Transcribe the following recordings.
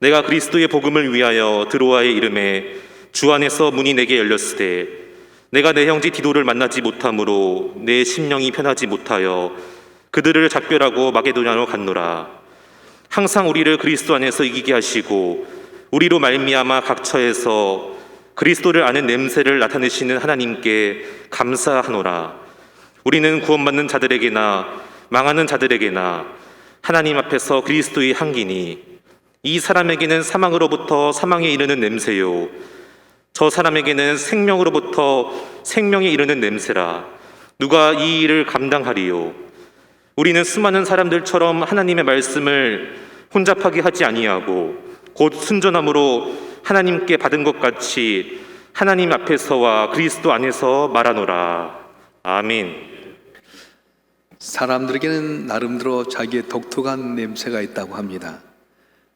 내가 그리스도의 복음을 위하여 드로아의 이름에 주 안에서 문이 내게 열렸으되 내가 내 형제 디도를 만나지 못함으로 내 심령이 편하지 못하여 그들을 작별하고 마게도냐로 갔노라. 항상 우리를 그리스도 안에서 이기게 하시고 우리로 말미암아 각 처에서 그리스도를 아는 냄새를 나타내시는 하나님께 감사하노라. 우리는 구원받는 자들에게나 망하는 자들에게나 하나님 앞에서 그리스도의 향기니 이 사람에게는 사망으로부터 사망에 이르는 냄새요 저 사람에게는 생명으로부터 생명에 이르는 냄새라. 누가 이 일을 감당하리요? 우리는 수많은 사람들처럼 하나님의 말씀을 혼잡하게 하지 아니하고 곧 순전함으로 하나님께 받은 것 같이 하나님 앞에서와 그리스도 안에서 말하노라. 아멘. 사람들에게는 나름대로 자기의 독특한 냄새가 있다고 합니다.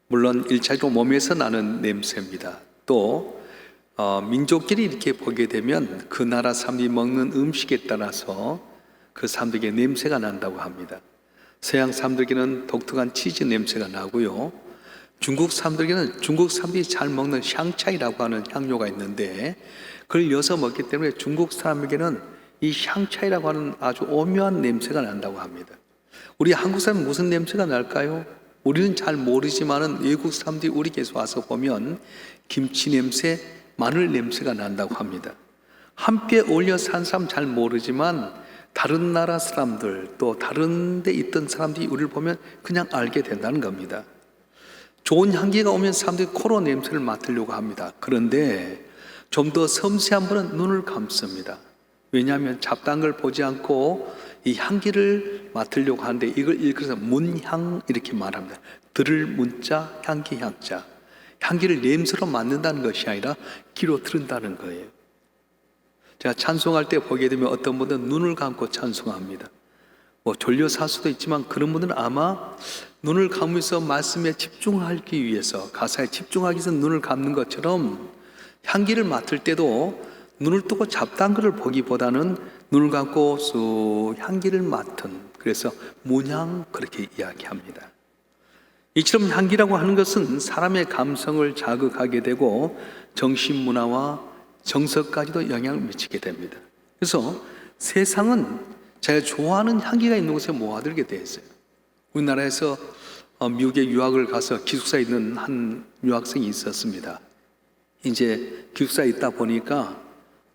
물론 일차적으로 몸에서 나는 냄새입니다. 또 민족끼리 이렇게 보게 되면 그 나라 사람들이 먹는 음식에 따라서 그 사람들에게 냄새가 난다고 합니다. 서양 사람들에게는 독특한 치즈 냄새가 나고요, 중국 사람들에게는 중국 사람들이 잘 먹는 샹차이라고 하는 향료가 있는데 그걸 넣어서 먹기 때문에 중국 사람에게는 이 샹차이라고 하는 아주 오묘한 냄새가 난다고 합니다. 우리 한국 사람은 무슨 냄새가 날까요? 우리는 잘 모르지만은 외국 사람들이 우리에게서 와서 보면 김치 냄새, 마늘 냄새가 난다고 합니다. 함께 어울려 산 사람 잘 모르지만 다른 나라 사람들 또 다른 데 있던 사람들이 우리를 보면 그냥 알게 된다는 겁니다. 좋은 향기가 오면 사람들이 코로 냄새를 맡으려고 합니다. 그런데 좀 더 섬세한 분은 눈을 감습니다. 왜냐하면 잡다한 걸 보지 않고 이 향기를 맡으려고 하는데 이걸 일컬어서 문향 이렇게 말합니다. 들을 문자, 향기 향자. 향기를 냄새로 맡는다는 것이 아니라 귀로 들은다는 거예요. 제가 찬송할 때 보게 되면 어떤 분들은 눈을 감고 찬송합니다. 졸려서 할 수도 있지만 그런 분들은 아마 눈을 감으면서 말씀에 집중하기 위해서, 가사에 집중하기 위해서 눈을 감는 것처럼 향기를 맡을 때도 눈을 뜨고 잡다한 것을 보기보다는 눈을 감고 쑥 향기를 맡은, 그래서 문향 그렇게 이야기합니다. 이처럼 향기라고 하는 것은 사람의 감성을 자극하게 되고 정신문화와 정서까지도 영향을 미치게 됩니다. 그래서 세상은 제가 좋아하는 향기가 있는 곳에 모아들게 되어 있어요. 우리나라에서 미국에 유학을 가서 기숙사에 있는 한 유학생이 있었습니다. 이제 기숙사에 있다 보니까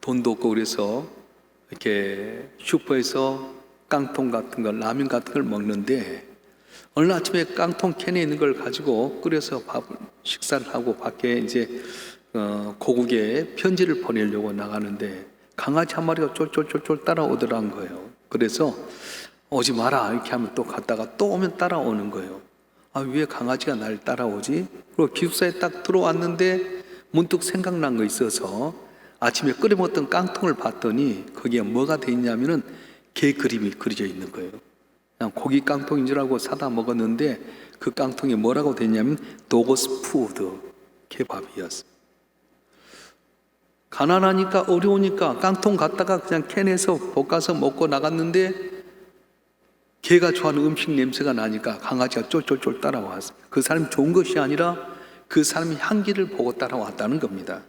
돈도 없고 그래서 이렇게 슈퍼에서 깡통 같은 걸, 라면 같은 걸 먹는데 어느 날 아침에 깡통 캔에 있는 걸 가지고 끓여서 식사를 하고 밖에 이제 고국에 편지를 보내려고 나가는데 강아지 한 마리가 쫄쫄쫄쫄 따라오더란 거예요. 그래서 오지 마라 이렇게 하면 또 갔다가 또 오면 따라오는 거예요. 왜 강아지가 날 따라오지? 그리고 기숙사에 딱 들어왔는데 문득 생각난 거 있어서 아침에 끓여 먹었던 깡통을 봤더니 거기에 뭐가 돼 있냐면은 개 그림이 그려져 있는 거예요. 그냥 고기 깡통인 줄 알고 사다 먹었는데 그 깡통에 뭐라고 돼 있냐면 도거스 푸드, 개밥이었어요. 가난하니까 어려우니까 깡통 갖다가 그냥 캔에서 볶아서 먹고 나갔는데 개가 좋아하는 음식 냄새가 나니까 강아지가 쫄쫄쫄 따라왔어요. 그 사람이 좋은 것이 아니라 그 사람이 향기를 보고 따라왔다는 겁니다.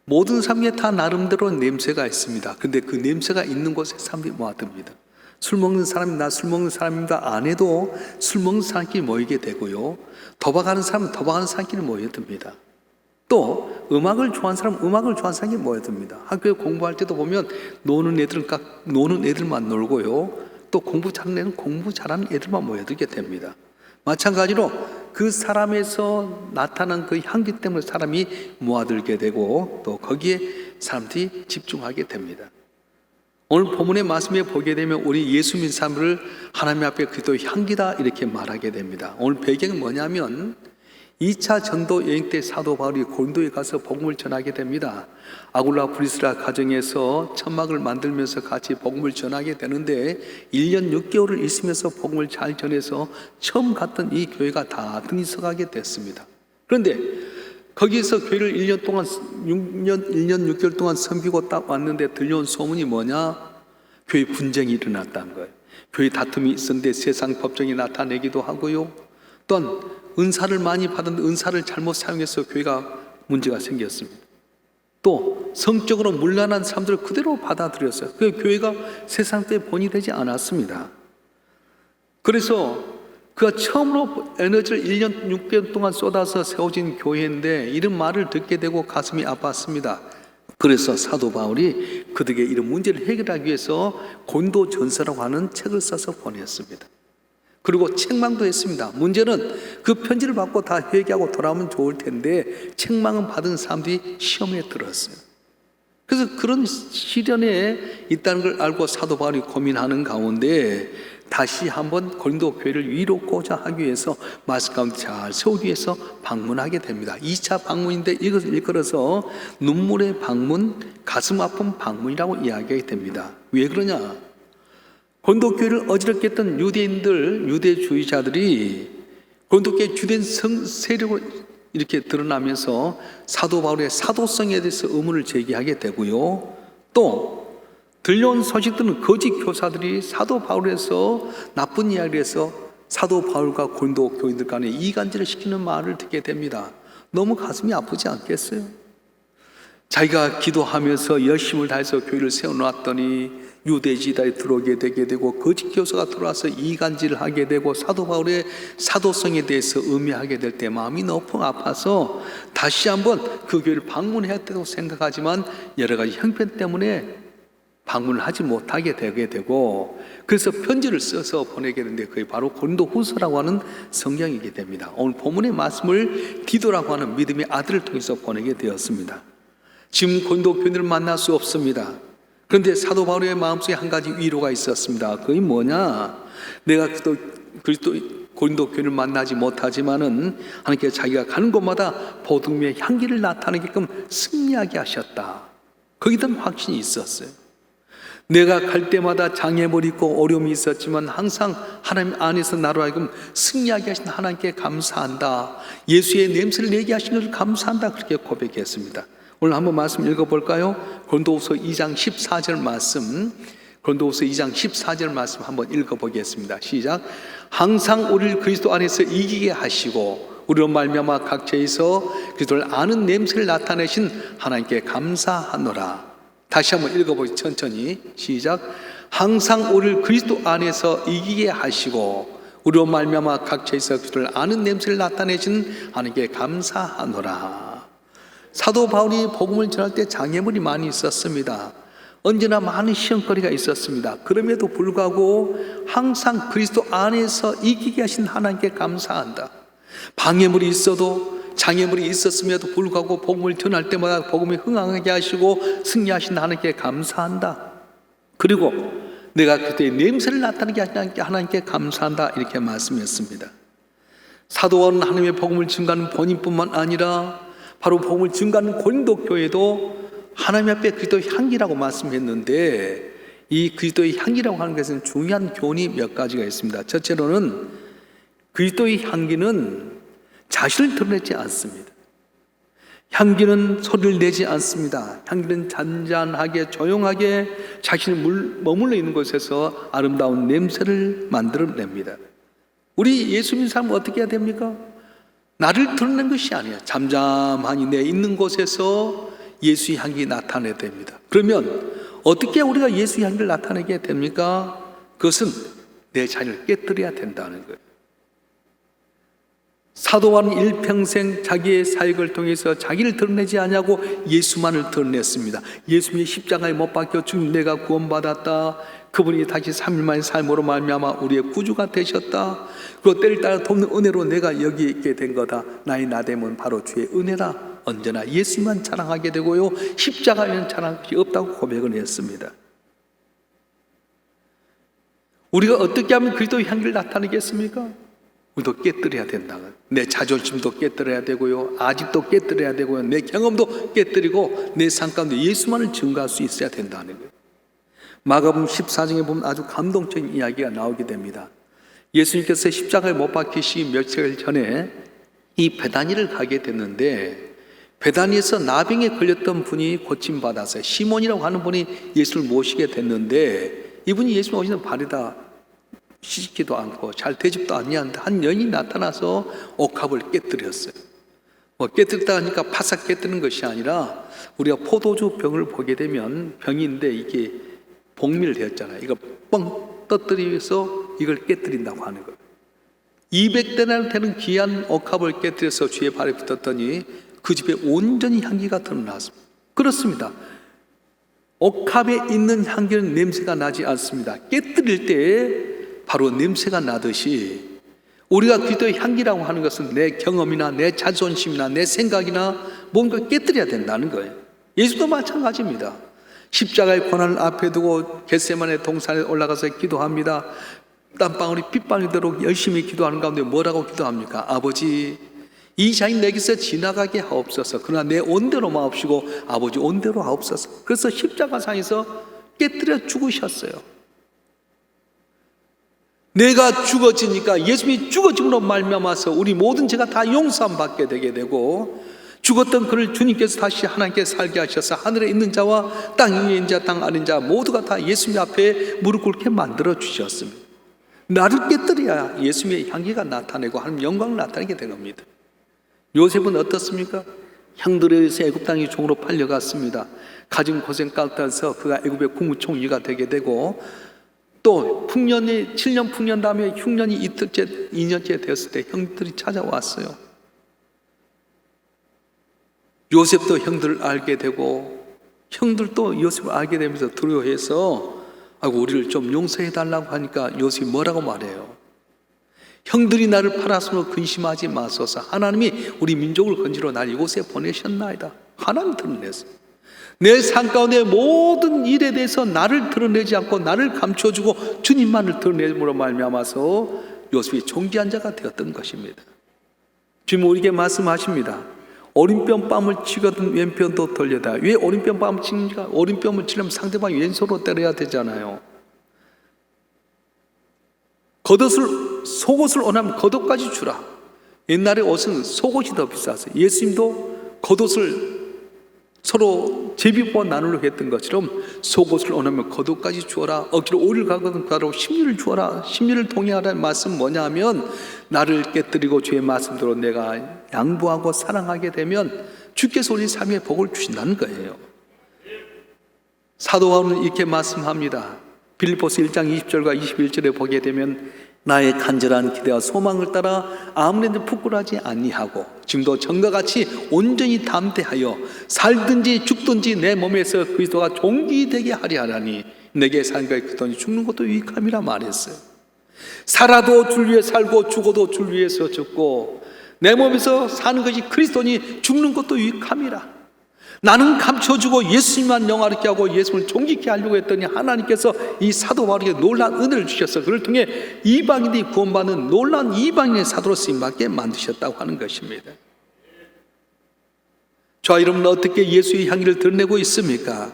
모든 사람에 다 나름대로 냄새가 있습니다. 근데 그 냄새가 있는 곳에 사람들이 모아듭니다. 술 먹는 사람이 나 술 먹는 사람입니다 안 해도 술 먹는 사람끼리 모이게 되고요, 도박하는 사람은 도박하는 사람끼리 모여듭니다. 또 음악을 좋아하는 사람은 음악을 좋아하는 사람끼리 모여듭니다. 학교에 공부할 때도 보면 노는 애들만 놀고요, 또 공부 잘하는 애는 공부 잘하는 애들만 모여들게 됩니다. 마찬가지로 그 사람에서 나타난 그 향기 때문에 사람이 모아들게 되고 또 거기에 사람들이 집중하게 됩니다. 오늘 본문의 말씀에 보게 되면 우리 예수 믿는 사람을 하나님 앞에 그리스도의 향기다 이렇게 말하게 됩니다. 오늘 배경은 뭐냐면 2차 전도 여행 때 사도 바울이 고린도에 가서 복음을 전하게 됩니다. 아굴라 브리스라 가정에서 천막을 만들면서 같이 복음을 전하게 되는데 1년 6개월을 있으면서 복음을 잘 전해서 처음 갔던 이 교회가 다 등이 서가게 됐습니다. 그런데 거기에서 교회를 1년 6개월 동안 섬기고 딱 왔는데 들려온 소문이 뭐냐? 교회 분쟁이 일어났다는 거예요. 교회 다툼이 있었는데 세상 법정이 나타내기도 하고요, 또한 은사를 많이 받았는데 은사를 잘못 사용해서 교회가 문제가 생겼습니다. 또 성적으로 문란한 사람들을 그대로 받아들였어요. 그 교회가 세상 때 본이 되지 않았습니다. 그래서 그가 처음으로 에너지를 1년 6개월 동안 쏟아서 세워진 교회인데 이런 말을 듣게 되고 가슴이 아팠습니다. 그래서 사도 바울이 그들에게 이런 문제를 해결하기 위해서 고린도 전서라고 하는 책을 써서 보냈습니다. 그리고 책망도 했습니다. 문제는 그 편지를 받고 다 회개하고 돌아오면 좋을 텐데 책망은 받은 사람들이 시험에 들었어요. 그래서 그런 시련에 있다는 걸 알고 사도 바울이 고민하는 가운데 다시 한번 고린도 교회를 위로하고자 하기 위해서 말씀 가운데 잘 세우기 위해서 방문하게 됩니다. 2차 방문인데 이것을 일컬어서 눈물의 방문, 가슴 아픈 방문이라고 이야기하게 됩니다. 왜 그러냐? 고린도 교회를 어지럽게 했던 유대인들, 유대주의자들이 고린도 교회 주된 세력을 이렇게 드러나면서 사도 바울의 사도성에 대해서 의문을 제기하게 되고요. 또 들려온 소식들은 거짓 교사들이 사도 바울에서 나쁜 이야기를 해서 사도 바울과 고린도 교인들 간에 이간질을 시키는 말을 듣게 됩니다. 너무 가슴이 아프지 않겠어요? 자기가 기도하면서 열심을 다해서 교회를 세워놨더니 유대지다에 들어오게 되게 되고 거짓 교사가 들어와서 이간질을 하게 되고 사도 바울의 사도성에 대해서 의미하게 될 때 마음이 너무 아파서 다시 한번 그 교회를 방문해야 된다고 생각하지만 여러 가지 형편 때문에 방문을 하지 못하게 되게 되고 그래서 편지를 써서 보내게 되는데 그게 바로 고린도 후서라고 하는 성경이게 됩니다. 오늘 본문의 말씀을 디도라고 하는 믿음의 아들을 통해서 보내게 되었습니다. 지금 고린도 교인들을 만날 수 없습니다. 그런데 사도 바울의 마음속에 한 가지 위로가 있었습니다. 그게 뭐냐? 내가 그리스도 고린도 교인을 만나지 못하지만은 하나님께서 자기가 가는 곳마다 복음의 향기를 나타내게끔 승리하게 하셨다. 거기에 대한 확신이 있었어요. 내가 갈 때마다 장애물이 있고 어려움이 있었지만 항상 하나님 안에서 나로 하여금 승리하게 하신 하나님께 감사한다. 예수의 냄새를 내게 하신 것을 감사한다. 그렇게 고백했습니다. 오늘 한번 말씀 읽어볼까요? 고린도후서 2장 14절 말씀, 고린도후서 2장 14절 말씀 한번 읽어보겠습니다. 시작. 항상 우리를 그리스도 안에서 이기게 하시고 우리로 말미암아 각처에서 그리스도를 아는 냄새를 나타내신 하나님께 감사하노라. 다시 한번 읽어보죠. 천천히 시작. 항상 우리를 그리스도 안에서 이기게 하시고 우리로 말미암아 각처에서 그리스도를 아는 냄새를 나타내신 하나님께 감사하노라. 사도 바울이 복음을 전할 때 장애물이 많이 있었습니다. 언제나 많은 시험거리가 있었습니다. 그럼에도 불구하고 항상 그리스도 안에서 이기게 하신 하나님께 감사한다. 방해물이 있어도 장애물이 있었음에도 불구하고 복음을 전할 때마다 복음에 흥하게 하시고 승리하신 하나님께 감사한다. 그리고 내가 그때의 냄새를 나타내게 하신 하나님께 감사한다. 이렇게 말씀했습니다. 사도 바울은 하나님의 복음을 증거하는 본인뿐만 아니라 바로 복음을 증거하는 고린도 교회도 하나님 앞에 그리스도의 향기라고 말씀했는데 이 그리스도의 향기라고 하는 것은 중요한 교훈이 몇 가지가 있습니다. 첫째로는 그리스도의 향기는 자신을 드러내지 않습니다. 향기는 소리를 내지 않습니다. 향기는 잔잔하게 조용하게 자신이 머물러 있는 곳에서 아름다운 냄새를 만들어냅니다. 우리 예수 믿는 사람은 어떻게 해야 됩니까? 나를 드러낸 것이 아니에요. 잠잠하니 내 있는 곳에서 예수의 향기 나타내야 됩니다. 그러면 어떻게 우리가 예수의 향기를 나타내게 됩니까? 그것은 내 자신을 깨뜨려야 된다는 거예요. 사도 바울은 일평생 자기의 사역을 통해서 자기를 드러내지 않냐고 예수만을 드러냈습니다. 예수님이 십자가에 못 박혀 죽은 내가 구원받았다. 그분이 다시 3일 만에 삶으로 말미암아 우리의 구주가 되셨다. 그리고 때를 따라 돕는 은혜로 내가 여기 있게 된 거다. 나의 나됨은 바로 주의 은혜다. 언제나 예수만 자랑하게 되고요, 십자가에는 자랑할 것이 없다고 고백을 했습니다. 우리가 어떻게 하면 그리스도의 향기를 나타내겠습니까? 우리도 깨뜨려야 된다. 내 자존심도 깨뜨려야 되고요, 아직도 깨뜨려야 되고요, 내 경험도 깨뜨리고 내 삶 가운데 예수만을 증거할 수 있어야 된다는 거예요. 마가복음 14장에 보면 아주 감동적인 이야기가 나오게 됩니다. 예수님께서 십자가에 못 박히시 며칠 전에 이 베다니를 가게 됐는데, 베다니에서 나병에 걸렸던 분이 고침받아서 시몬이라고 하는 분이 예수를 모시게 됐는데, 이분이 예수님 오시는 발에다 시집기도 않고 잘 되지도 않냐는데 한 여인이 나타나서 옥합을 깨뜨렸어요. 깨뜨렸다 하니까 바싹 깨뜨리는 것이 아니라 우리가 포도주 병을 보게 되면 병인데 이게 복밀되었잖아요. 이거 뻥 떠뜨리면서 이걸 깨뜨린다고 하는 거예요. 200데나리 되는 귀한 옥합을 깨뜨려서 주의 발에 붙었더니 그 집에 온전히 향기가 드러났습니다. 그렇습니다. 옥합에 있는 향기는 냄새가 나지 않습니다. 깨뜨릴 때 바로 냄새가 나듯이 우리가 그리스도의 향기라고 하는 것은 내 경험이나 내 자존심이나 내 생각이나 뭔가 깨뜨려야 된다는 거예요. 예수도 마찬가지입니다. 십자가의 고난을 앞에 두고 겟세마네 동산에 올라가서 기도합니다. 땀방울이 핏방울이 되도록 열심히 기도하는 가운데 뭐라고 기도합니까? 아버지, 이 잔이 내게서 지나가게 하옵소서. 그러나 내 온대로 마옵시고 아버지 온대로 하옵소서. 그래서 십자가상에서 깨뜨려 죽으셨어요. 내가 죽어지니까 예수님이 죽어짐으로 말미암아서 우리 모든 죄가 다 용서함 받게 되게 되고, 죽었던 그를 주님께서 다시 하나님께 살게 하셔서 하늘에 있는 자와 땅 위에 있는 자, 땅 아래 있는 자 모두가 다 예수님 앞에 무릎 꿇게 만들어 주셨습니다. 나를 깨뜨려야 예수님의 향기가 나타내고 하나님 영광을 나타내게 된 겁니다. 요셉은 어떻습니까? 형들에 의해서 애굽 땅의 종으로 팔려갔습니다. 가진 고생 가운데서 그가 애굽의 국무총리가 되게 되고, 또 풍년이 7년 풍년 다음에 흉년이 이틀째 2년째 되었을 때 형들이 찾아왔어요. 요셉도 형들을 알게 되고 형들도 요셉을 알게 되면서 두려워해서 우리를 좀 용서해 달라고 하니까 요셉이 뭐라고 말해요? 형들이 나를 팔았으므로 근심하지 마소서. 하나님이 우리 민족을 건지러 날 이곳에 보내셨나이다. 하나님 드러냈어요. 내 삶 가운데 모든 일에 대해서 나를 드러내지 않고 나를 감춰주고 주님만을 드러내므로 말미암아서 요셉이 존귀한 자가 되었던 것입니다. 지금 우리에게 말씀하십니다. 오른편 뺨을 치거든 왼편도 돌려다. 왜 오른편 뺨을 치는가? 오른편을 치려면 상대방이 왼손으로 때려야 되잖아요. 속옷을 원하면 겉옷까지 주라. 옛날에 옷은 속옷이 더 비쌌어요. 예수님도 겉옷을 서로 제비뽑아 나누려 했던 것처럼 속옷을 원하면 겉옷까지 주어라. 억지로 오리를 가거든 가라고 심리를 주어라. 심리를 동의하라는 말씀 뭐냐 하면, 나를 깨뜨리고 주의 말씀대로 내가 양보하고 사랑하게 되면 주께서 우리 삶에 복을 주신다는 거예요. 사도 바울은 이렇게 말씀합니다. 빌립보서 1장 20절과 21절에 보게 되면, 나의 간절한 기대와 소망을 따라 아무래도 부끄러워하지 아니하고 지금도 전과 같이 온전히 담대하여 살든지 죽든지 내 몸에서 그리스도가 존귀되게 하려 하라니 내게 사는 것이 그리스도니 죽는 것도 유익함이라 말했어요. 살아도 줄 위해 살고 죽어도 줄 위해서 죽고 내 몸에서 사는 것이 그리스도니 죽는 것도 유익함이라. 나는 감춰주고 예수님만 영화롭게 하고 예수님을 존귀케 하려고 했더니 하나님께서 이 사도 바울에게 놀라운 은혜를 주셔서 그를 통해 이방인이 구원받는 놀라운 이방인의 사도로 쓰임받게 만드셨다고 하는 것입니다. 저와 여러분은 어떻게 예수의 향기를 드러내고 있습니까?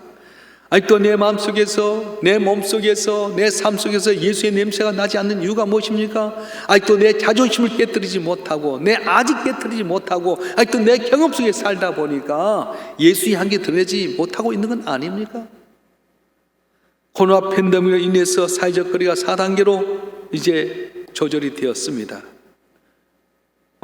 아직도 내 마음속에서, 내 몸속에서, 내 삶 속에서 예수의 냄새가 나지 않는 이유가 무엇입니까? 아직도 내 자존심을 깨뜨리지 못하고, 내 아직 깨뜨리지 못하고, 아직도 내 경험 속에 살다 보니까 예수의 향기 드러내지 못하고 있는 건 아닙니까? 코로나 팬데믹으로 인해서 사회적 거리가 4단계로 이제 조절이 되었습니다.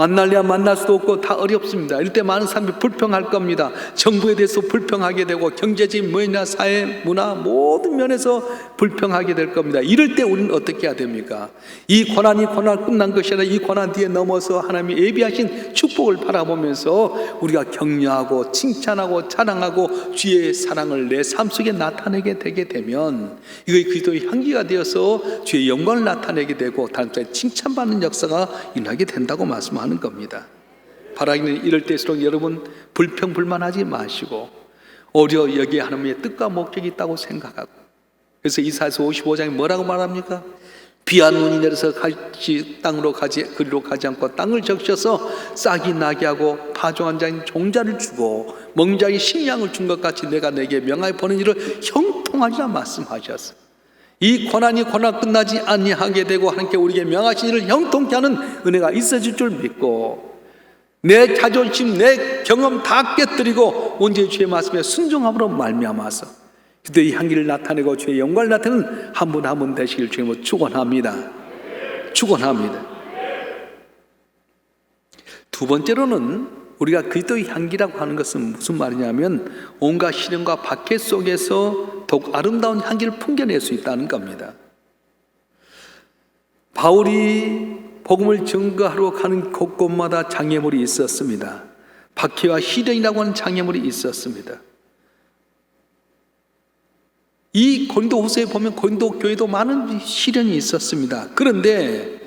만날래야 만날 수도 없고 다 어렵습니다. 이럴 때 많은 사람들이 불평할 겁니다. 정부에 대해서 불평하게 되고 경제적인 면이나 사회, 문화 모든 면에서 불평하게 될 겁니다. 이럴 때 우리는 어떻게 해야 됩니까? 이 고난 끝난 것이 아니라 이 고난 뒤에 넘어서 하나님이 예비하신 축복을 바라보면서 우리가 격려하고 칭찬하고 자랑하고 주의 사랑을 내 삶 속에 나타내게 되게 되면 이것이 그리스도의 향기가 되어서 주의 영광을 나타내게 되고 다른 사람에 칭찬받는 역사가 일어나게 된다고 말씀합니다. 겁니다. 바라기는 이럴 때일수록 여러분 불평불만하지 마시고 오히려 여기에 하나님의 뜻과 목적이 있다고 생각하고, 그래서 이사야서 55장에 뭐라고 말합니까? 비한 눈이 내려서 땅으로 가지 그리로 가지 않고 땅을 적셔서 싹이 나게 하고 파종한 자인 종자를 주고 먹는 자인 식량을 준 것 같이 내가 내게 명하여 보는 일을 형통하리라 말씀하셨어요. 이 고난 끝나지 아니하게 되고 하나님께 우리에게 명하신 일을 형통케 하는 은혜가 있어질 줄 믿고 내 자존심, 내 경험 다 깨뜨리고 온전히 주의 말씀에 순종함으로 말미암아서 그때의 향기를 나타내고 주의 영광을 나타내는 한 분 한 분 되시길 주님으로 축원합니다. 축원합니다. 두 번째로는 우리가 그리스도의 향기라고 하는 것은 무슨 말이냐면 온갖 시련과 박해 속에서 더욱 아름다운 향기를 풍겨낼 수 있다는 겁니다. 바울이 복음을 증거하러 가는 곳곳마다 장애물이 있었습니다. 박해와 시련이라고 하는 장애물이 있었습니다. 이 고린도후서에 보면 고린도 교회도 많은 시련이 있었습니다. 그런데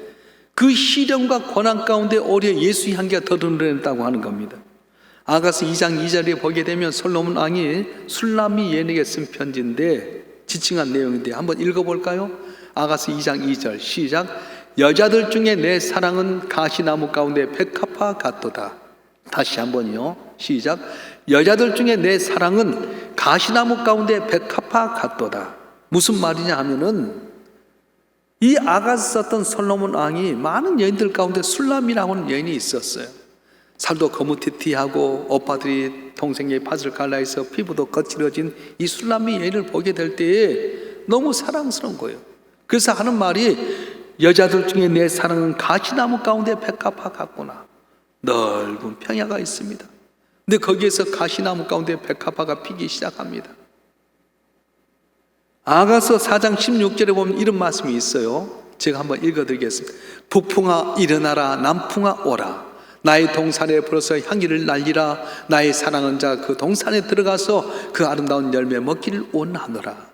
그 시련과 고난 가운데 오히려 예수의 향기가 더 드러냈다고 하는 겁니다. 아가서 2장 2절에 보게 되면 솔로몬 왕이 술람미 예언에게 쓴 편지인데 지칭한 내용인데 한번 읽어볼까요? 아가서 2장 2절 시작. 여자들 중에 내 사랑은 가시나무 가운데 백합화 같도다. 다시 한번요. 시작. 여자들 중에 내 사랑은 가시나무 가운데 백합화 같도다. 무슨 말이냐 하면은 이 아가서 썼던 솔로몬 왕이 많은 여인들 가운데 술람이라고 하는 여인이 있었어요. 살도 거무튀튀하고 오빠들이 동생의 밭을 갈라해서 피부도 거칠어진 이 술람이 여인을 보게 될 때에 너무 사랑스러운 거예요. 그래서 하는 말이 여자들 중에 내 사랑은 가시나무 가운데 백합화 같구나. 넓은 평야가 있습니다. 근데 거기에서 가시나무 가운데 백합화가 피기 시작합니다. 아가서 4장 16절에 보면 이런 말씀이 있어요. 제가 한번 읽어드리겠습니다. 북풍아 일어나라, 남풍아 오라. 나의 동산에 불어서 향기를 날리라. 나의 사랑하는 자 그 동산에 들어가서 그 아름다운 열매 먹기를 원하노라.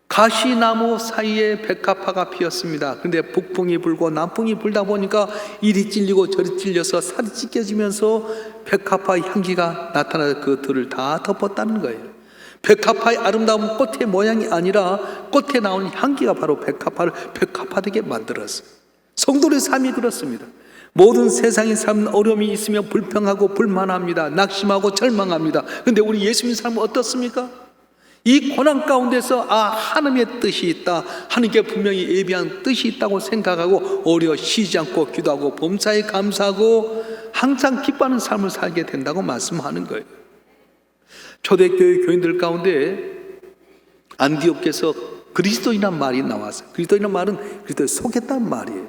가시나무 사이에 백합화가 피었습니다. 그런데 북풍이 불고 남풍이 불다 보니까 이리 찔리고 저리 찔려서 살이 찢겨지면서 백합화의 향기가 나타나서 그 들을 다 덮었다는 거예요. 백합화의 아름다운 꽃의 모양이 아니라 꽃에 나오는 향기가 바로 백합화를 백합화되게 만들었어요. 성도의 삶이 그렇습니다. 모든 세상의 삶은 어려움이 있으며 불평하고 불만합니다. 낙심하고 절망합니다. 그런데 우리 예수님 삶은 어떻습니까? 이 고난 가운데서 하나님의 뜻이 있다, 하나님께 분명히 예비한 뜻이 있다고 생각하고 오히려 쉬지 않고 기도하고 범사에 감사하고 항상 기뻐하는 삶을 살게 된다고 말씀하는 거예요. 초대교회 교인들 가운데 안디옥에서 그리스도인이란 말이 나왔어요. 그리스도인이란 말은 그리스도를 속였다는 말이에요.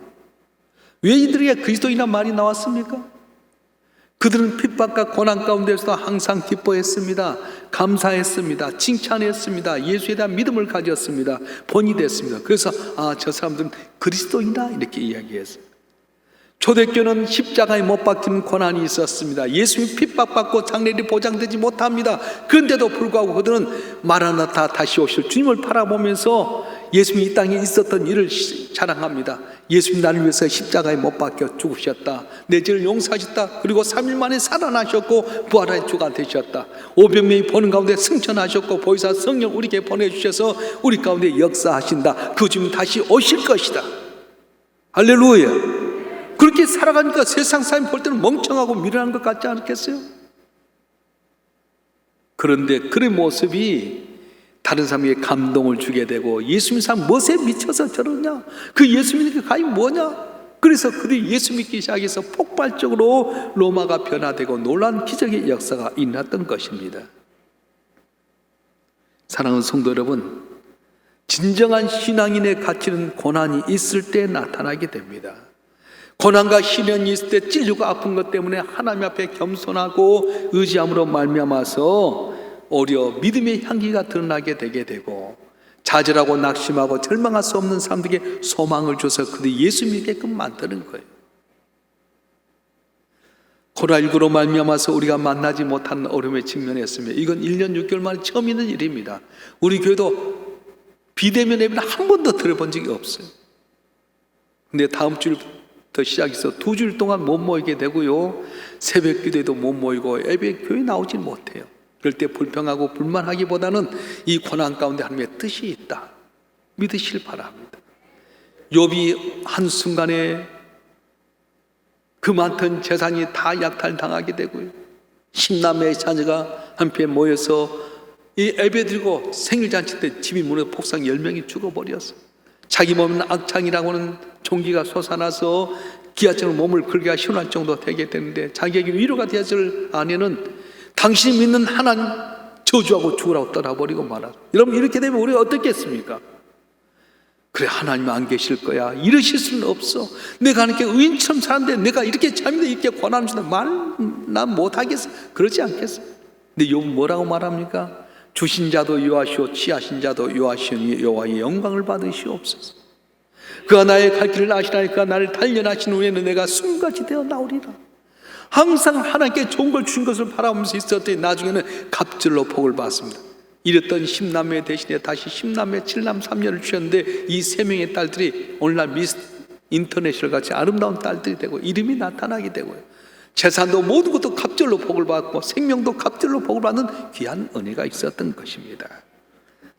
왜 이들에게 그리스도인이란 말이 나왔습니까? 그들은 핍박과 고난 가운데서도 항상 기뻐했습니다. 감사했습니다. 칭찬했습니다. 예수에 대한 믿음을 가졌습니다. 본이 됐습니다. 그래서 저 사람들은 그리스도인이다 이렇게 이야기했어요. 초대교회는 십자가에 못 박히는 고난이 있었습니다. 예수님이 핍박받고 장례일이 보장되지 못합니다. 그런데도 불구하고 그들은 마라나타 다시 오실 주님을 바라보면서 예수님이 이 땅에 있었던 일을 자랑합니다. 예수님 나를 위해서 십자가에 못 박혀 죽으셨다. 내 죄를 용서하셨다. 그리고 3일 만에 살아나셨고 부활한 주가 되셨다. 500명이 보는 가운데 승천하셨고 보혜사 성령 우리에게 보내주셔서 우리 가운데 역사하신다. 그 주님 다시 오실 것이다. 할렐루야. 그렇게 살아가니까 세상 사람 볼 때는 멍청하고 미련한 것 같지 않겠어요? 그런데 그의 모습이 다른 사람에게 감동을 주게 되고 예수님 사람 무엇에 미쳐서 저러냐? 그 예수님이 그 가히 뭐냐? 그래서 그들이 예수 믿기 시작해서 폭발적으로 로마가 변화되고 놀라운 기적의 역사가 일어났던 것입니다. 사랑하는 성도 여러분, 진정한 신앙인의 가치는 고난이 있을 때 나타나게 됩니다. 고난과 시련이 있을 때 찔리고 아픈 것 때문에 하나님 앞에 겸손하고 의지함으로 말미암아서 오히려 믿음의 향기가 드러나게 되게 되고 좌절하고 낙심하고 절망할 수 없는 사람들에게 소망을 줘서 그들이 예수 믿게끔 만드는 거예요. 코로나19로 말미암아서 우리가 만나지 못하는 어려움에 직면했으며 이건 1년 6개월 만에 처음 있는 일입니다. 우리 교회도 비대면 예배를 한 번도 들어본 적이 없어요. 근데 다음 주부터 시작해서 2주일 동안 못 모이게 되고요, 새벽 기도에도 못 모이고 예배 교회 나오지 못해요. 그럴 때 불평하고 불만하기보다는 이 고난 가운데 하나님의 뜻이 있다 믿으실 바랍니다. 욥이 한순간에 그 많던 재산이 다 약탈당하게 되고요, 10남매의 자녀가 한편 모여서 이 예배드리고 생일잔치 때 집이 무너져 폭삭 10명이 죽어버렸어요. 자기 몸은 악창이라고 하는 종기가 솟아나서 기아처럼 몸을 긁기가 시원할 정도 되게 되는데 자기에게 위로가 되었을 아내는 당신이 믿는 하나님 저주하고 죽으라고 떠나버리고 말하죠. 여러분, 이렇게 되면 우리가 어떻겠습니까? 그래, 하나님 안 계실 거야, 이러실 수는 없어, 내가 이렇게 의인처럼 사는데 내가 이렇게 참인데 이렇게 고난을 준다, 난 못하겠어, 그러지 않겠어? 근데 욥은 뭐라고 말합니까? 주신 자도 여호와시오, 취하신 자도 여호와시오니 여호와의 영광을 받으시옵소서. 그가 나의 갈 길을 아시나니 그가 나를 단련하신 후에는 내가 숨같이 되어 나오리라. 항상 하나님께 좋은 걸 주신 것을 바라보면서 있었더니 나중에는 갑절로 복을 받습니다. 이랬던 10남매 대신에 다시 10남매 7남 3녀를 주셨는데 이 세 명의 딸들이 오늘날 미스 인터내셔널 같이 아름다운 딸들이 되고 이름이 나타나게 되고요, 재산도 모든 것도 갑절로 복을 받고 생명도 갑절로 복을 받는 귀한 은혜가 있었던 것입니다.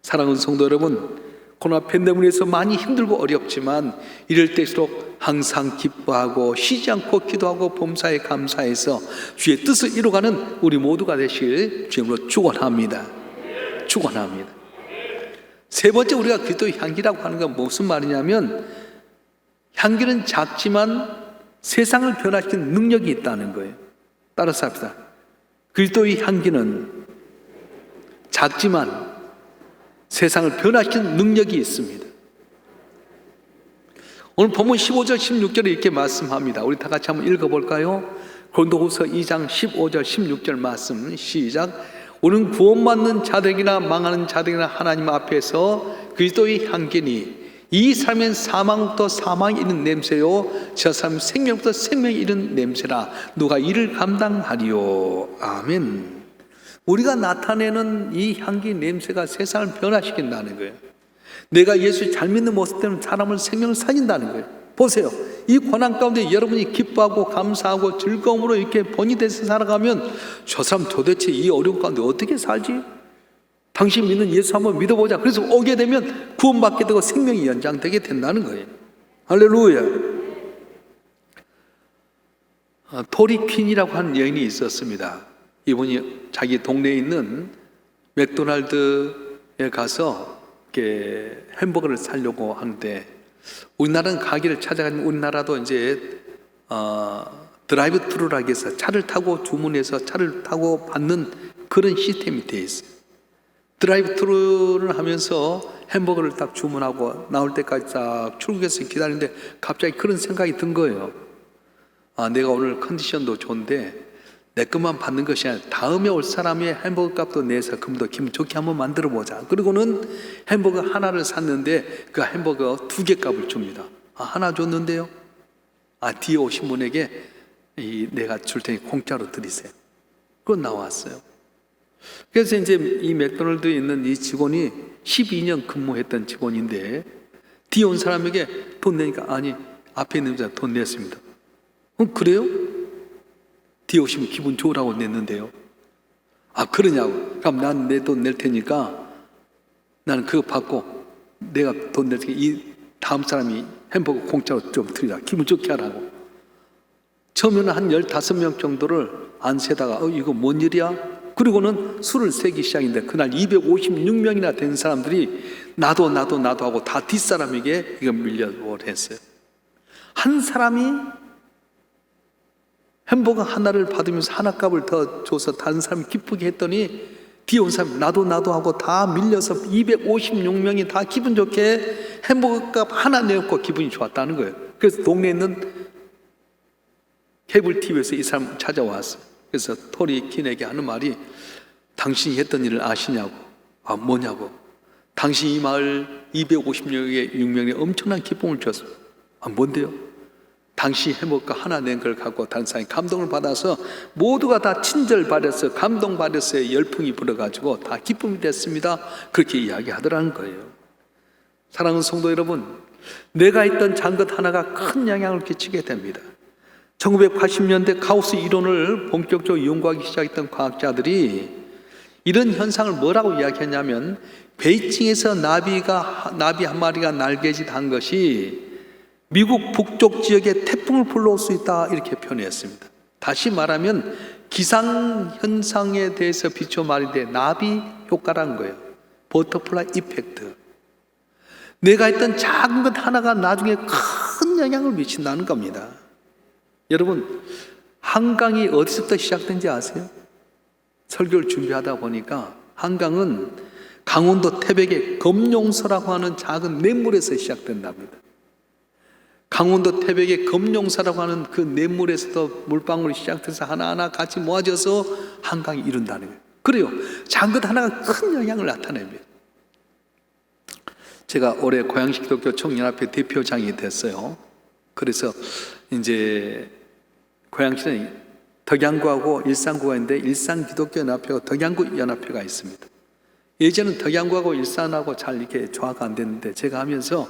사랑하는 성도 여러분, 코로나 팬데믹에서 많이 힘들고 어렵지만 이럴 때일수록 항상 기뻐하고 쉬지 않고 기도하고 범사에 감사해서 주의 뜻을 이루어가는 우리 모두가 되시길 주님으로 축원합니다. 축원합니다. 세 번째, 우리가 그리스도의 향기라고 하는 건 무슨 말이냐면, 향기는 작지만 세상을 변화시키는 능력이 있다는 거예요. 따라서 합시다. 그리스도의 향기는 작지만 세상을 변화시키는 능력이 있습니다. 오늘 본문 15절 16절에 이렇게 말씀합니다. 우리 다 같이 한번 읽어볼까요? 고린도후서 2장 15절 16절 말씀 시작. 우리는 구원받는 자들이나 망하는 자들이나 하나님 앞에서 그리스도의 향기니 이 삶엔 사망부터 사망이 이른 냄새요 저 삶은 생명부터 생명이 이른 냄새라. 누가 이를 감당하리요. 아멘. 우리가 나타내는 이 향기 냄새가 세상을 변화시킨다는 거예요. 내가 예수 잘 믿는 모습 때문에 사람을 생명을 살린다는 거예요. 보세요, 이 고난 가운데 여러분이 기뻐하고 감사하고 즐거움으로 이렇게 본이 돼서 살아가면 저 사람 도대체 이 어려운 가운데 어떻게 살지? 당신 믿는 예수 한번 믿어보자. 그래서 오게 되면 구원받게 되고 생명이 연장되게 된다는 거예요. 할렐루야. 토리 퀸이라고 하는 여인이 있었습니다. 이분이 자기 동네에 있는 맥도날드에 가서 이렇게 햄버거를 사려고 하는데, 우리나라는 가게를 찾아가는, 우리나라도 이제 드라이브 트루라고 해서 차를 타고 주문해서 차를 타고 받는 그런 시스템이 되어 있어요. 드라이브 트루를 하면서 햄버거를 딱 주문하고 나올 때까지 딱 출국해서 기다리는데 갑자기 그런 생각이 든 거예요. 내가 오늘 컨디션도 좋은데 내 것만 받는 것이 아니라 다음에 올 사람의 햄버거 값도 내서 그럼 더 기분 좋게 한번 만들어 보자. 그리고는 햄버거 하나를 샀는데 그 햄버거 2개 값을 줍니다. 하나 줬는데요, 뒤에 오신 분에게 내가 줄 테니 공짜로 드리세요. 그건 나왔어요. 그래서 이제 이 맥도날드에 있는 이 직원이 12년 근무했던 직원인데 뒤에 온 사람에게 돈 내니까 아니 앞에 있는 자 돈 냈습니다. 그래요? 뒤에 오시면 기분 좋으라고 냈는데요. 그러냐고. 그럼 난 내 돈 낼 테니까 나는 그거 받고 내가 돈 낼 테니까 이 다음 사람이 햄버거 공짜로 좀 드리라. 기분 좋게 하라고. 처음에는 한 15명 정도를 안 세다가 이거 뭔 일이야? 그리고는 술을 세기 시작인데 그날 256명이나 된 사람들이 나도 하고 다 뒷사람에게 이거 밀려버렸어요. 한 사람이 햄버거 하나를 받으면서 하나 값을 더 줘서 다른 사람이 기쁘게 했더니 뒤에 온 사람이 나도 하고 다 밀려서 256명이 다 기분 좋게 햄버거 값 하나 내었고 기분이 좋았다는 거예요. 그래서 동네에 있는 케이블 TV에서 이 사람 찾아왔어요. 그래서 토리 킨에게 하는 말이 당신이 했던 일을 아시냐고. 뭐냐고. 당신 이 마을 256명이 엄청난 기쁨을 줬어요. 뭔데요? 당시 햄버거 하나 낸 걸 갖고 다른 사람이 감동을 받아서 모두가 다 친절받았어요. 감동받았어요. 열풍이 불어가지고 다 기쁨이 됐습니다. 그렇게 이야기하더라는 거예요. 사랑하는 성도 여러분, 내가 했던 작은 하나가 큰 영향을 끼치게 됩니다. 1980년대 가우스 이론을 본격적으로 연구하기 시작했던 과학자들이 이런 현상을 뭐라고 이야기했냐면, 베이징에서 나비 한 마리가 날개짓한 것이 미국 북쪽 지역에 태풍을 불러올 수 있다, 이렇게 표현했습니다. 다시 말하면 기상현상에 대해서 비춰 말인데 나비 효과라는 거예요. 버터플라이 이펙트. 내가 했던 작은 것 하나가 나중에 큰 영향을 미친다는 겁니다. 여러분, 한강이 어디서부터 시작된지 아세요? 설교를 준비하다 보니까 한강은 강원도 태백의 검룡서라고 하는 작은 냇물에서 시작된답니다. 강원도 태백의 검룡서라고 하는 그 냇물에서도 물방울이 시작돼서 하나하나 같이 모아져서 한강이 이룬다는 거예요. 그래요. 작은 것 하나가 큰 영향을 나타냅니다. 제가 올해 고양시 기독교 총연합회 대표장이 됐어요. 그래서 이제 고양시는 덕양구하고 일산구가 있는데 일산 기독교 연합회와 덕양구 연합회가 있습니다. 예전은 덕양구하고 일산하고 잘 이렇게 조화가 안 됐는데 제가 하면서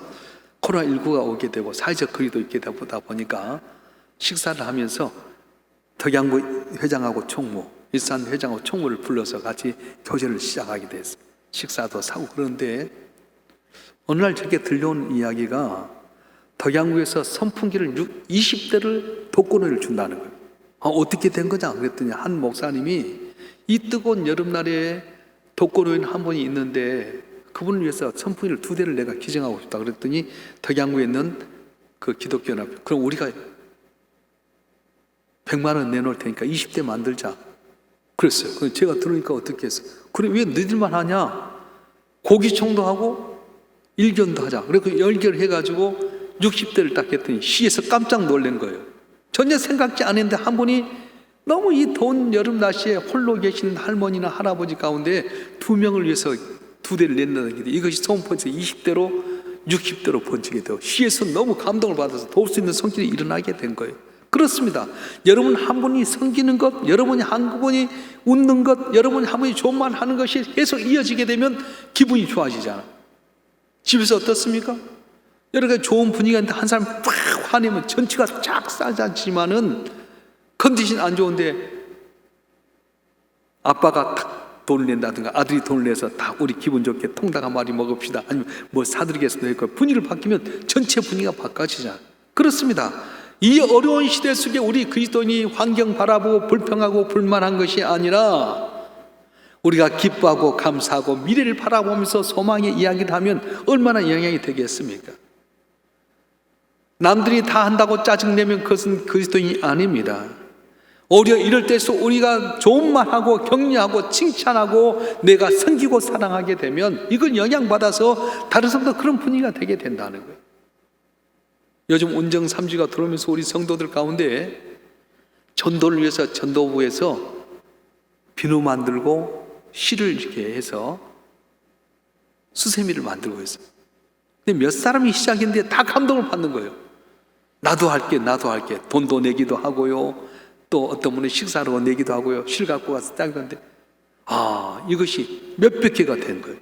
코로나19가 오게 되고 사회적 거리도 있게 되다 보니까 식사를 하면서 덕양구 회장하고 총무, 일산 회장하고 총무를 불러서 같이 교제를 시작하게 됐어요. 식사도 사고. 그런데 어느 날 저렇게 들려온 이야기가 덕양구에서 선풍기를 20대를 독거노인을 준다는 거예요. 어떻게 된 거냐 그랬더니 한 목사님이 이 뜨거운 여름날에 독거노인 한 분이 있는데 그분을 위해서 선풍기를 2대를 내가 기증하고 싶다 그랬더니 덕양구에 있는 그 기독교 연합회, 그럼 우리가 100만 원 내놓을 테니까 20대 만들자 그랬어요. 그래서 제가 들으니까 어떻게 했어요? 그래 왜 너희들만 하냐? 고기총도 하고 일견도 하자. 그래서 열결해가지고 60대를 딱 했더니 시에서 깜짝 놀란 거예요. 전혀 생각지 않았는데 한 분이 너무 이 더운 여름 날씨에 홀로 계시는 할머니나 할아버지 가운데 2명을 위해서 2대를 낸다는 게 이것이 소문포에서 20대로 60대로 번지게 되고 시에서 너무 감동을 받아서 도울 수 있는 성질이 일어나게 된 거예요. 그렇습니다. 여러분 한 분이 섬기는 것, 여러분이 한 분이 웃는 것, 여러분이 한 분이 좋은 말 하는 것이 계속 이어지게 되면 기분이 좋아지잖아. 집에서 어떻습니까? 여러 가지 좋은 분위기가 있는데 한 사람 팍 화내면 전체가 쫙 싸졌지만은 컨디션 안 좋은데 아빠가 탁 돈을 낸다든가 아들이 돈을 내서 다 우리 기분 좋게 통닭 한 마리 먹읍시다 아니면 뭐 사드리겠습니다. 그러니까 분위기를 바뀌면 전체 분위기가 바꿔지잖아. 그렇습니다. 이 어려운 시대 속에 우리 그리스도인이 환경 바라보고 불평하고 불만한 것이 아니라 우리가 기뻐하고 감사하고 미래를 바라보면서 소망의 이야기를 하면 얼마나 영향이 되겠습니까? 남들이 다 한다고 짜증내면 그것은 그리스도인이 아닙니다. 오히려 이럴 때서 우리가 좋은 말하고 격려하고 칭찬하고 내가 섬기고 사랑하게 되면 이걸 영향받아서 다른 성도 그런 분위기가 되게 된다는 거예요. 요즘 운정 3주가 들어오면서 우리 성도들 가운데 전도를 위해서 전도부에서 비누 만들고 실을 이렇게 해서 수세미를 만들고 있어요. 근데 몇 사람이 시작했는데 다 감동을 받는 거예요. 나도 할게. 돈도 내기도 하고요. 또 어떤 분은 식사로 내기도 하고요. 실 갖고 가서 닦는데 이것이 몇백 개가 된 거예요.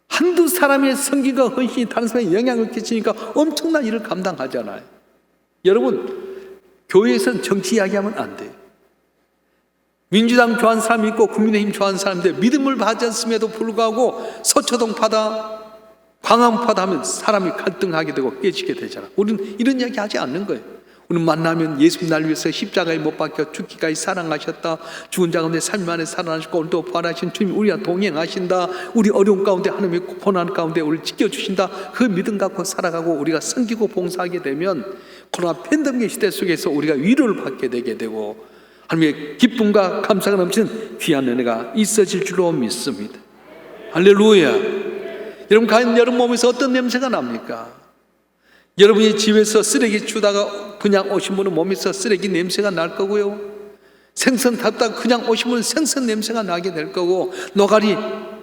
한두 사람의 성기가 헌신이 다른 사람에 영향을 끼치니까 엄청난 일을 감당하잖아요. 여러분, 교회에서는 정치 이야기하면 안 돼요. 민주당 좋아하는 사람이 있고 국민의힘 좋아하는 사람인데 믿음을 가졌음에도 불구하고 서초동파다 광화문파다 하면 사람이 갈등하게 되고 깨지게 되잖아. 우리는 이런 이야기 하지 않는 거예요. 우리는 만나면 예수님 날 위해서 십자가에 못 박혀 죽기까지 사랑하셨다. 죽은 자 가운데 3일 만에 살아나시고 오늘도 부활하신 주님 우리와 동행하신다. 우리 어려운 가운데 하나님의 고난 가운데 우리를 지켜주신다. 그 믿음 갖고 살아가고 우리가 섬기고 봉사하게 되면 코로나 팬데믹 시대 속에서 우리가 위로를 받게 되게 되고 하나님의 기쁨과 감사가 넘치는 귀한 은혜가 있어질 줄로 믿습니다. 할렐루야. 여러분, 과연 여러분 몸에서 어떤 냄새가 납니까? 여러분이 집에서 쓰레기 주다가 그냥 오신 분은 몸에서 쓰레기 냄새가 날 거고요. 생선 다듬다 그냥 오신 분은 생선 냄새가 나게 될 거고, 노가리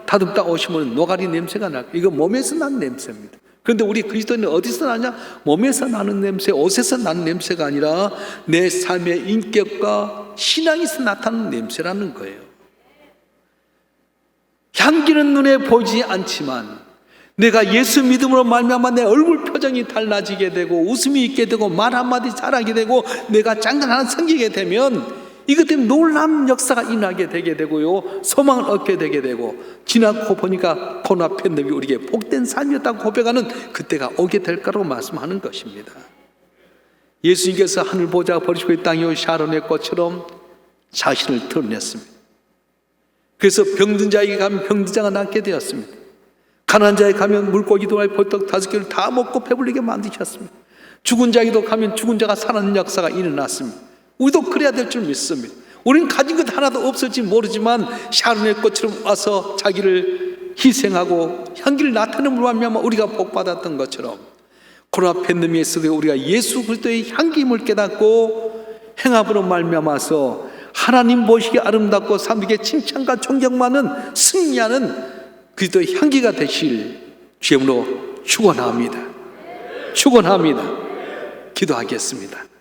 다듬다 오신 분은 노가리 냄새가 날 거고, 이거 몸에서 나는 냄새입니다. 그런데 우리 그리스도인은 어디서 나냐? 몸에서 나는 냄새, 옷에서 나는 냄새가 아니라 내 삶의 인격과 신앙에서 나타나는 냄새라는 거예요. 향기는 눈에 보이지 않지만 내가 예수 믿음으로 말미암아 내 얼굴 표정이 달라지게 되고 웃음이 있게 되고 말 한마디 잘하게 되고 내가 장난 하나 생기게 되면 이것 때문에 놀라운 역사가 일어나게 되게 되고요, 소망을 얻게 되게 되고, 지나고 보니까 코로나 팬데믹이 우리에게 복된 삶이었다고 고백하는 그때가 오게 될 거라고 말씀하는 것입니다. 예수님께서 하늘 보좌 버리시고 이 땅에 샤론의 꽃처럼 자신을 드러냈습니다. 그래서 병든 자에게 가면 병든 자가 낫게 되었습니다. 가난한 자에 가면 물고기도 벌떡 5개를 다 먹고 배불리게 만드셨습니다. 죽은 자에게도 가면 죽은 자가 살아나는 역사가 일어났습니다. 우리도 그래야 될 줄 믿습니다. 우리는 가진 것 하나도 없을지 모르지만 샤론의 꽃처럼 와서 자기를 희생하고 향기를 나타내므로 말미암아 우리가 복받았던 것처럼 고라 팬데믹에서도 우리가 예수 그리스도의 향기임을 깨닫고 행함으로 말미암아서 하나님 보시기에 아름답고 사람들에게 칭찬과 존경받는 승리하는 그리스도의 향기가 되실 주님으로 축원합니다. 축원합니다. 기도하겠습니다.